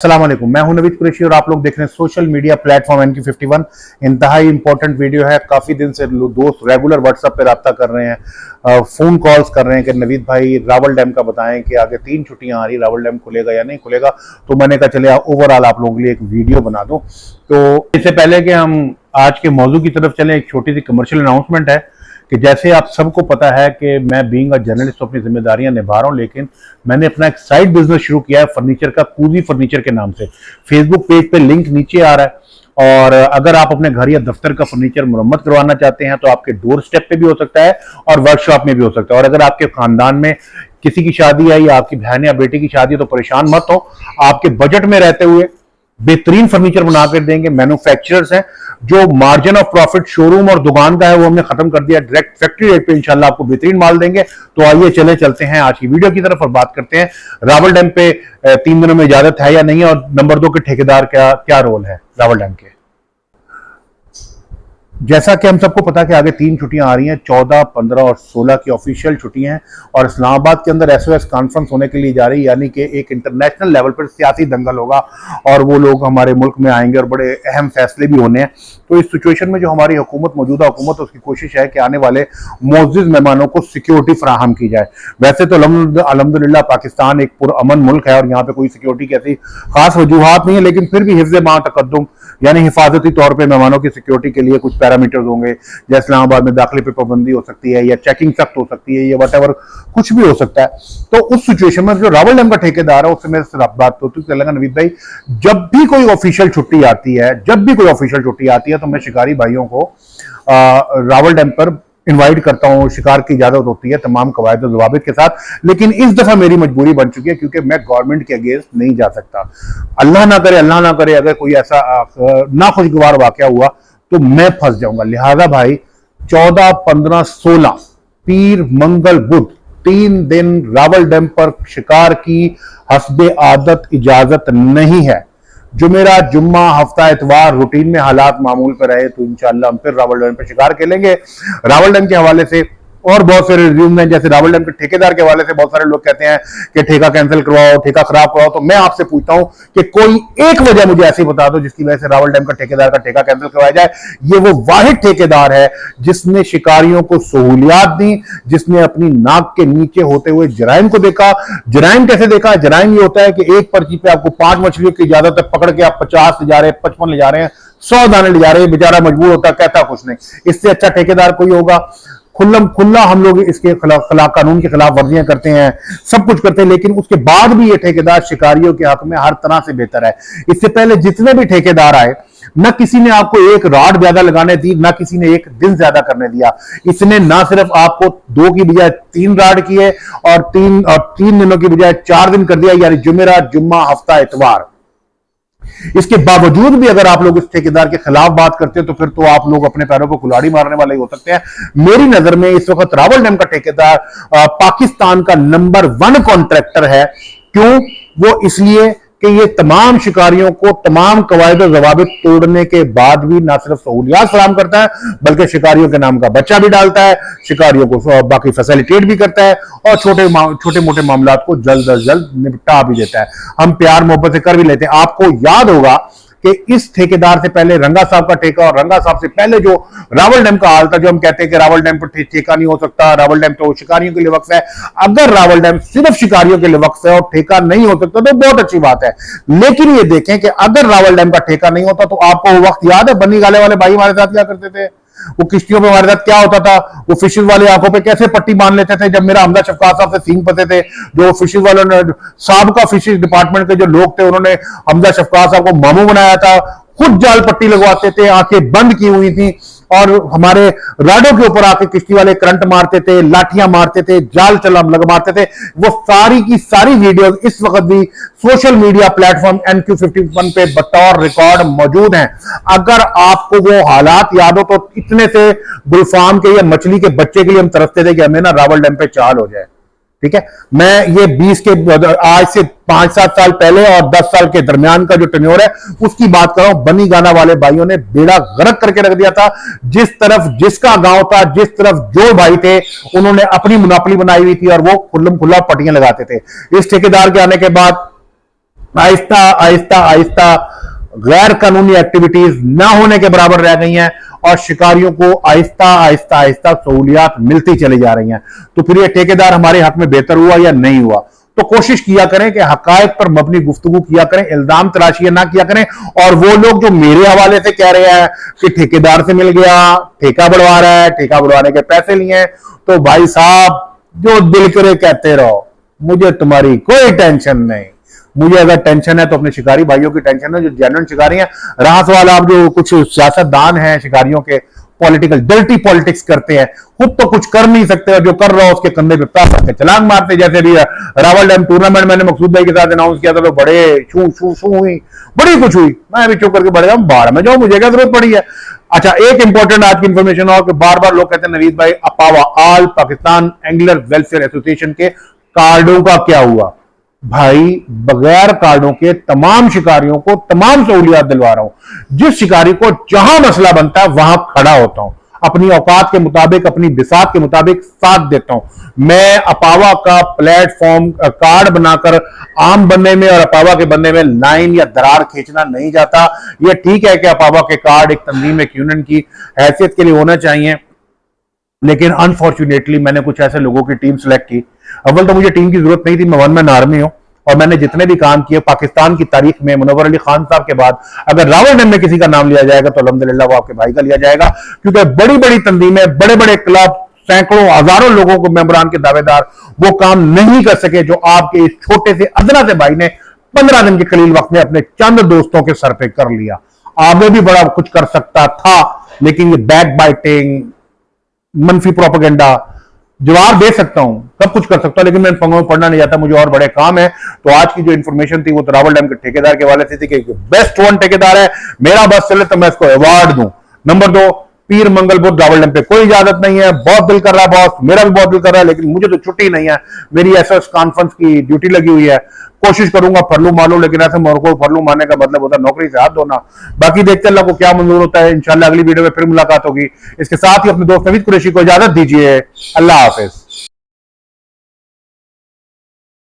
अस्सलाम वालेकुम, मैं हूं नवीद कुरैशी और आप लोग देख रहे हैं सोशल मीडिया प्लेटफॉर्म NQ51। इंतहाई इंपॉर्टेंट वीडियो है। काफी दिन से दोस्त रेगुलर व्हाट्सएप पे रब्ता कर रहे हैं, फोन कॉल्स कर रहे हैं कि नवीद भाई रावल डैम का बताएं कि आगे 3 छुट्टियां आ रही, रावल डैम खुलेगा या नहीं खुलेगा। तो मैंने कहा चले ओवरऑल आप लोगों के लिए एक वीडियो बना दूं। तो इससे पहले कि हम आज के मौजू की तरफ चलें, एक छोटी सी कमर्शियल अनाउंसमेंट है कि जैसे आप सबको पता है कि मैं बीइंग अ जर्नलिस्ट अपनी जिम्मेदारियां निभा रहा हूं, लेकिन मैंने अपना एक साइड बिजनेस शुरू किया है फर्नीचर का, कूजी फर्नीचर के नाम से। फेसबुक पेज पे लिंक नीचे आ रहा है, और अगर आप अपने घर या दफ्तर का फर्नीचर मुरम्मत करवाना चाहते हैं तो आपके डोर स्टेप पे भी हो सकता है और वर्कशॉप में भी हो सकता है। और अगर आपके खानदान में किसी की शादी है या आपकी बहन या बेटे की शादी है तो परेशान मत हो, आपके बजट में रहते हुए बेहतरीन फर्नीचर बनाकर देंगे। मैन्युफैक्चरर्स हैं, जो मार्जिन ऑफ प्रॉफिट शोरूम और दुकान का है वो हमने खत्म कर दिया, डायरेक्ट फैक्ट्री रेट पे इंशाल्लाह आपको बेहतरीन माल देंगे। तो आइए चलते हैं आज की वीडियो की तरफ और बात करते हैं रावल डैम पे 3 दिनों में इजाजत है या नहीं, और नंबर 2 के ठेकेदार का क्या रोल है रावल डैम के। जैसा कि हम सबको पता है कि आगे 3 छुट्टियां आ रही हैं, 14, 15 और 16 की ऑफिशियल छुट्टियां हैं, और इस्लामाबाद के अंदर SOS कॉन्फ्रेंस होने के लिए जा रही है, यानी कि एक इंटरनेशनल लेवल पर सियासी दंगल होगा और वो लोग हमारे मुल्क में आएंगे और बड़े अहम फैसले भी होने हैं। तो इस सिचुएशन में जो हमारी हुकूमत, मौजूदा हुकूमत, उसकी कोशिश है कि आने वाले मोअज़्ज़िज़ मेहमानों को सिक्योरिटी फराहम की जाए। वैसे तो अल्हम्दुलिल्लाह पाकिस्तान एक पुरअमन मुल्क है और यहाँ पे कोई सिक्योरिटी की ऐसी खास वजूहात नहीं है, लेकिन फिर भी हिफ्ज़ मा तक़द्दुम यानी हिफाजती तौर पर मेहमानों की सिक्योरिटी के लिए कुछ पैरामीटर्स होंगे। जैसे इस्लामाबाद में दाखिले पे पाबंदी हो सकती है, या चेकिंग सख्त हो सकती है, या वटेवर कुछ भी हो सकता है। तो उस सिचुएशन में जो रावल डैम का ठेकेदार है उससे मेरे से बात होती है, लगा नवीद भाई जब भी कोई ऑफिशियल छुट्टी आती है तो मैं शिकारी भाइयों को रावल डैम पर इनवाइट करता हूं, शिकार की इजाजत होती है तमाम कवायद और ज़वाबित के साथ। लेकिन इस दफा मेरी मजबूरी बन चुकी है क्योंकि मैं गवर्नमेंट के अगेंस्ट नहीं जा सकता। अल्लाह ना करे अगर कोई ऐसा नाखुशगवार वाकया हुआ तो मैं फंस जाऊंगा। लिहाजा भाई 14, 15, 16 पीर, मंगल, बुध 3 दिन रावल डैम पर शिकार की हस्बे आदत इजाजत नहीं है। जुमेरा, जुम्मा, हफ्ता, इतवार रूटीन में हालात मामूल पर रहे तो इंशाअल्लाह हम फिर रावल डैम पर शिकार खेलेंगे। रावल डैम के हवाले से और बहुत सारे रिव्यूज हैं, जैसे रावल डैम के ठेकेदार के हवाले से बहुत सारे लोग कहते हैं कि ठेका कैंसिल करवाओ, ठेका खराब करवाओ। तो मैं आपसे पूछता हूं कि कोई एक वजह मुझे ऐसी बता दो जिसकी वजह से रावल डैम का ठेकेदार का ठेका कैंसिल करवाया जाए। ये वो वाहिद ठेकेदार है जिसने शिकारियों को सहूलियात दी, जिसने अपनी नाक के नीचे होते हुए जराइम को देखा। जराइम कैसे देखा? जराइम ये होता है कि एक पर्ची पे आपको 5 मछलियों की इजाजत है, पकड़ के आप 50 ले जा रहे हैं, 55 ले जा रहे हैं, 100 दाने ले जा रहे हैं, बेचारा मजबूर होता, कहता कुछ नहीं। इससे अच्छा ठेकेदार कोई होगा? खुल्ला हम लोग इसके खिलाफ कानून के खिलाफ वर्जियां करते हैं, सब कुछ करते हैं, लेकिन उसके बाद भी ये ठेकेदार शिकारियों के हक में हर तरह से बेहतर है। इससे पहले जितने भी ठेकेदार आए, ना किसी ने आपको एक राड ज्यादा लगाने दी, ना किसी ने एक दिन ज्यादा करने दिया। इसने ना सिर्फ आपको 2 की बजाय 3 राड किए और 3 दिनों की बजाय 4 दिन कर दिया, यानी जुमेरात, जुम्मा, हफ्ता, इतवार। इसके बावजूद भी अगर आप लोग इस ठेकेदार के खिलाफ बात करते हैं तो फिर तो आप लोग अपने पैरों को कुल्हाड़ी मारने वाले ही हो सकते हैं। मेरी नजर में इस वक्त रावल डैम का ठेकेदार पाकिस्तान का नंबर 1 कॉन्ट्रैक्टर है। क्यों? वो इसलिए कि ये तमाम शिकारियों को तमाम कवायद और ज़वाबित तोड़ने के बाद भी ना सिर्फ सहूलियात फराहम करता है बल्कि शिकारियों के नाम का बच्चा भी डालता है, शिकारियों को बाकी फैसिलिटेट भी करता है और छोटे मोटे मामलात को जल्द अज जल्द निपटा भी देता है। हम प्यार मोहब्बत से कर भी लेते हैं। आपको याद होगा कि इस ठेकेदार से पहले रंगा साहब का ठेका और रंगा साहब से पहले जो रावल डैम का हाल था, जो हम कहते हैं कि रावल डैम पर ठेका नहीं हो सकता, रावल डैम तो शिकारियों के लिए वक्फ है। अगर रावल डैम सिर्फ शिकारियों के लिए वक्फ है और ठेका नहीं हो सकता तो बहुत अच्छी बात है, लेकिन ये देखें कि अगर रावल डैम का ठेका नहीं होता तो आपको वो वक्त याद है बन्नी गाले वाले भाई हमारे साथ क्या करते थे? वो किश्तियों पे हमारे साथ क्या होता था? वो फिशर वाले आंखों पे कैसे पट्टी बांध लेते थे जब मेरा हमजा शफकात साहब से सींग पते थे। जो फिशर वालों ने, साहब का फिशर डिपार्टमेंट के जो लोग थे, उन्होंने हमजा शफकात साहब को मामू बनाया था, खुद जाल पट्टी लगवाते थे, आंखें बंद की हुई थी, और हमारे राडों के ऊपर आके किश्ती वाले करंट मारते थे, लाठियां मारते थे, जाल चलाम लग मारते थे। वो सारी की सारी वीडियोस इस वक्त भी सोशल मीडिया प्लेटफॉर्म NQ51 पे बतौर रिकॉर्ड मौजूद हैं। अगर आपको वो हालात याद हो तो इतने से गुलफाम के या मछली के बच्चे के लिए हम तरसते थे कि हमें ना रावल डैम पे चाल हो जाए। ठीक है, मैं ये 20 के आज से 5-7 साल पहले और 10 साल के दरमियान का जो टेन्योर है उसकी बात कर रहा हूं। बनी गाना वाले भाइयों ने बेड़ा गर्क करके रख दिया था। जिस तरफ जिसका गांव था, जिस तरफ जो भाई थे, उन्होंने अपनी मुनाफली बनाई हुई थी और वो खुल्लम खुल्ला पट्टियां लगाते थे। इस ठेकेदार के आने के बाद आहिस्ता आहिस्ता आहिस्ता गैर कानूनी एक्टिविटीज ना होने के बराबर रह गई हैं और शिकारियों को आहिस्ता आहिस्ता आहिस्ता सहूलियात मिलती चली जा रही हैं। तो फिर ये ठेकेदार हमारे हक में बेहतर हुआ या नहीं हुआ? तो कोशिश किया करें कि हकायक पर मबनी गुफ्तगू किया करें, इल्जाम तराशियां ना किया करें। और वो लोग जो मेरे हवाले से कह रहे हैं कि ठेकेदार से मिल गया, ठेका बढ़वा रहा है, ठेका बढ़वाने के पैसे लिए हैं, तो भाई साहब जो दिल करे कहते रहो, मुझे तुम्हारी कोई टेंशन नहीं। मुझे अगर टेंशन है तो अपने शिकारी भाइयों की टेंशन है जो जेन्युइन शिकारी हैं। रहा सवाल आप जो कुछ सियासतदान हैं शिकारियों के, पॉलिटिकल डर्टी पॉलिटिक्स करते हैं, खुद तो कुछ कर नहीं सकते और जो कर रहा हो उसके कंधे पे पैर रख के छलांग मारते। जैसे भी रावल डैम टूर्नामेंट मैंने मकसूद भाई के साथ अनाउंस किया था तो बड़े शू शू शू हुई, बड़ी कुछ हुई, मैं भी चुप करके बढ़ गया, बाहर में जाऊं, मुझे क्या जरूरत पड़ी है। अच्छा, एक इंपॉर्टेंट आज की इंफॉर्मेशन और कि बार बार लोग कहते हैं नवीद भाई अपावा आल पाकिस्तान एंगलर वेलफेयर एसोसिएशन के कार्डों का क्या हुआ? भाई बगैर कार्डों के तमाम शिकारियों को तमाम सहूलियात दिलवा रहा हूं। जिस शिकारी को जहां मसला बनता है वहां खड़ा होता हूं, अपनी औकात के मुताबिक, अपनी बिसात के मुताबिक साथ देता हूं। मैं अपावा का प्लेटफॉर्म कार्ड बनाकर आम बनने में और अपावा के बनने में लाइन या दरार खींचना नहीं जाता। यह ठीक है कि अपावा के कार्ड एक तंजीम, एक यूनियन की हैसियत के लिए होना चाहिए, लेकिन अनफॉर्चुनेटली मैंने कुछ ऐसे लोगों की टीम सेलेक्ट की। अव्वल तो मुझे टीम की जरूरत नहीं थी, मैं वन मैन आर्मी हूं और मैंने जितने भी काम किए पाकिस्तान की तारीख में मुनव्वर अली खान साहब के बाद अगर रावलपिंडी में किसी का नाम लिया जाएगा तो अल्हम्दुलिल्लाह वो आपके भाई का लिया जाएगा। क्योंकि बड़ी बड़ी तंजीमें, बड़े बड़े क्लब, सैकड़ों हजारों लोगों को मेंबरान के दावेदार वो काम नहीं कर सके जो आपके इस छोटे से अदना से भाई ने 15 दिन के कलील वक्त में अपने चंद दोस्तों के सर पे कर लिया। आगे भी बड़ा कुछ कर सकता था, लेकिन ये बैक बाइटिंग, मनफी प्रोपेगेंडा, जवाब दे सकता हूं, सब कुछ कर सकता हूं, लेकिन मैं पंगों में पढ़ना नहीं जाता, मुझे और बड़े काम है। तो आज की जो इंफॉर्मेशन थी वो तो रावल डैम के ठेकेदार के हवाले से थी कि बेस्ट वन ठेकेदार है, मेरा बस चले तो मैं इसको अवार्ड दूं। नंबर 2, पीर मंगलपुर रावल डैम पे कोई इजाजत नहीं है। बहुत दिल कर रहा है बॉस, मेरा भी बहुत दिल कर रहा है, लेकिन मुझे तो छुट्टी नहीं है, मेरी एसएस कॉन्फ्रेंस की ड्यूटी लगी हुई है। कोशिश करूंगा फरलू मालूं, लेकिन ऐसे मोर को फरलू मारने का मतलब होता है नौकरी से हाथ धोना। बाकी देखते अल्लाह को क्या मंजूर होता है। इंशाल्लाह अगली वीडियो में फिर मुलाकात होगी। इसके साथ ही अपने दोस्त नवीद कुरैशी को इजाजत दीजिए। अल्लाह हाफिज।